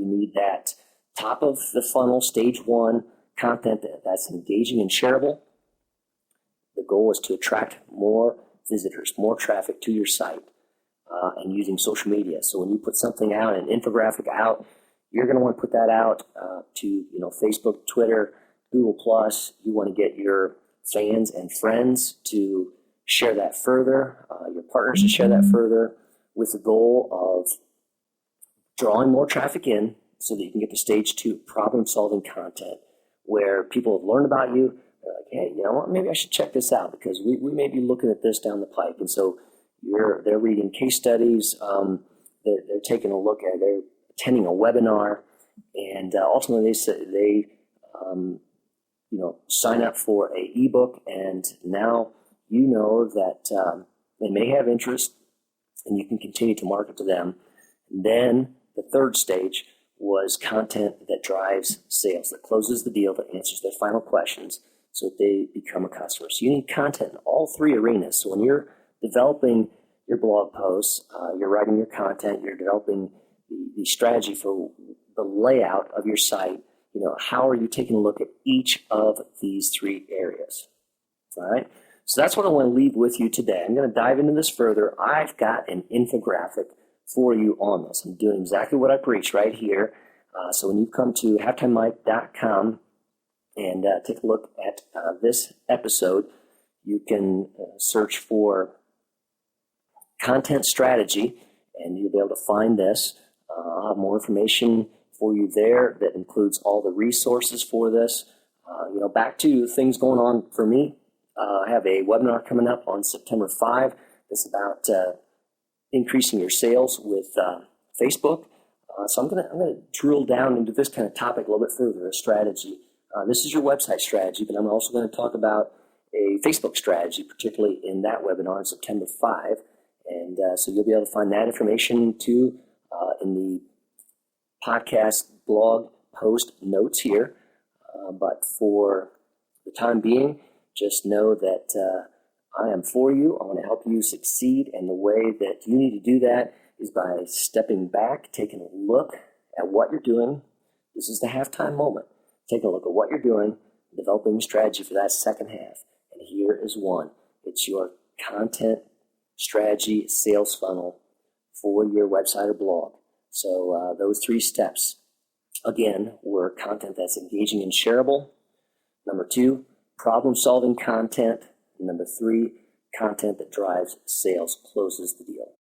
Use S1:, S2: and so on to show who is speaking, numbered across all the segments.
S1: You need that top of the funnel, stage one content that's engaging and shareable. The goal is to attract more visitors, more traffic to your site, and using social media. So when you put something out, an infographic out, you're going to want to put that out to Facebook, Twitter, Google+. You want to get your fans and friends to share that further, your partners to share that further, with the goal of drawing more traffic in so that you can get to stage two, problem-solving content, where people have learned about you. They're like, hey, you know what, maybe I should check this out because we may be looking at this down the pike. And so they're reading case studies, they're taking a look at, they're attending a webinar, and ultimately they sign up for a ebook, and now you know that they may have interest, and you can continue to market to them. And then the third stage was content that drives sales, that closes the deal, that answers their final questions so that they become a customer. So you need content in all three arenas. So when you're developing your blog posts, you're writing your content, you're developing the strategy for the layout of your site, how are you taking a look at each of these three areas? All right. So that's what I want to leave with you today. I'm going to dive into this further. I've got an infographic for you on this. I'm doing exactly what I preach right here. So when you come to halftimemike.com and take a look at this episode, you can search for content strategy, and you'll be able to find this. I'll have more information for you there that includes all the resources for this. Back to things going on for me. I have a webinar coming up on September 5. It's about increasing your sales with Facebook. So I'm gonna drill down into this kind of topic a little bit further, a strategy. This is your website strategy, but I'm also going to talk about a Facebook strategy, particularly in that webinar on September 5. And so you'll be able to find that information too in the podcast blog post notes here. But for the time being, just know that I am for you. I want to help you succeed, and the way that you need to do that is by stepping back, taking a look at what you're doing. This is the halftime moment. Taking a look at what you're doing, developing a strategy for that second half. And here is one. It's your content strategy sales funnel for your website or blog. So those three steps, again, were content that's engaging and shareable. Number two, problem-solving content. And number three, content that drives sales, closes the deal.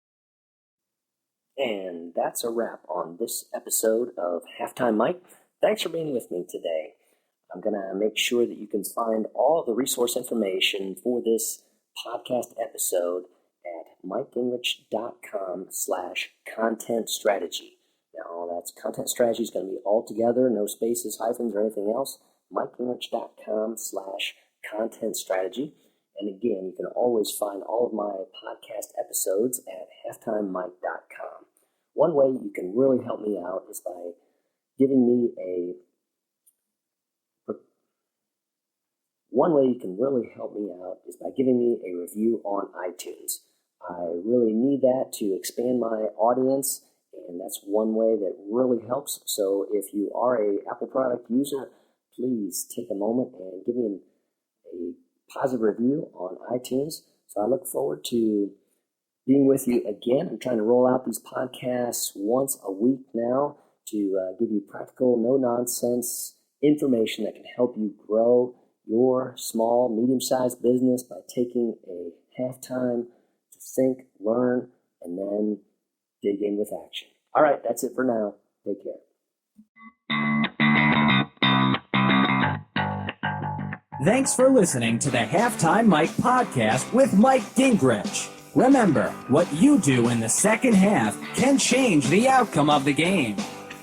S1: And that's a wrap on this episode of Halftime Mike. Thanks for being with me today. I'm going to make sure that you can find all of the resource information for this podcast episode at mikegingrich.com/content strategy. Now, that's content strategy is going to be all together, no spaces, hyphens, or anything else. mikegingrich.com/content strategy. And again, you can always find all of my podcast episodes at halftimemike.com. One way you can really help me out is by giving me a review on iTunes. I really need that to expand my audience, and that's one way that really helps. So if you are a Apple product user, please take a moment and give me a positive review on iTunes. So I look forward to being with you again. I'm trying to roll out these podcasts once a week now to give you practical, no-nonsense information that can help you grow your small, medium-sized business by taking a halftime to think, learn, and then dig in with action. All right, that's it for now. Take care.
S2: Thanks for listening to the Halftime Mike podcast with Mike Gingrich. Remember, what you do in the second half can change the outcome of the game.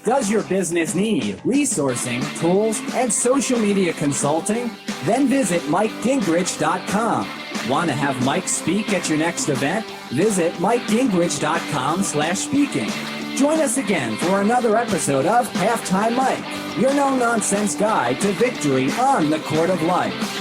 S2: Does your business need resourcing, tools, and social media consulting? Then visit MikeGingrich.com. Want to have Mike speak at your next event? Visit MikeGingrich.com/speaking. Join us again for another episode of Halftime Mike, your no-nonsense guide to victory on the court of life.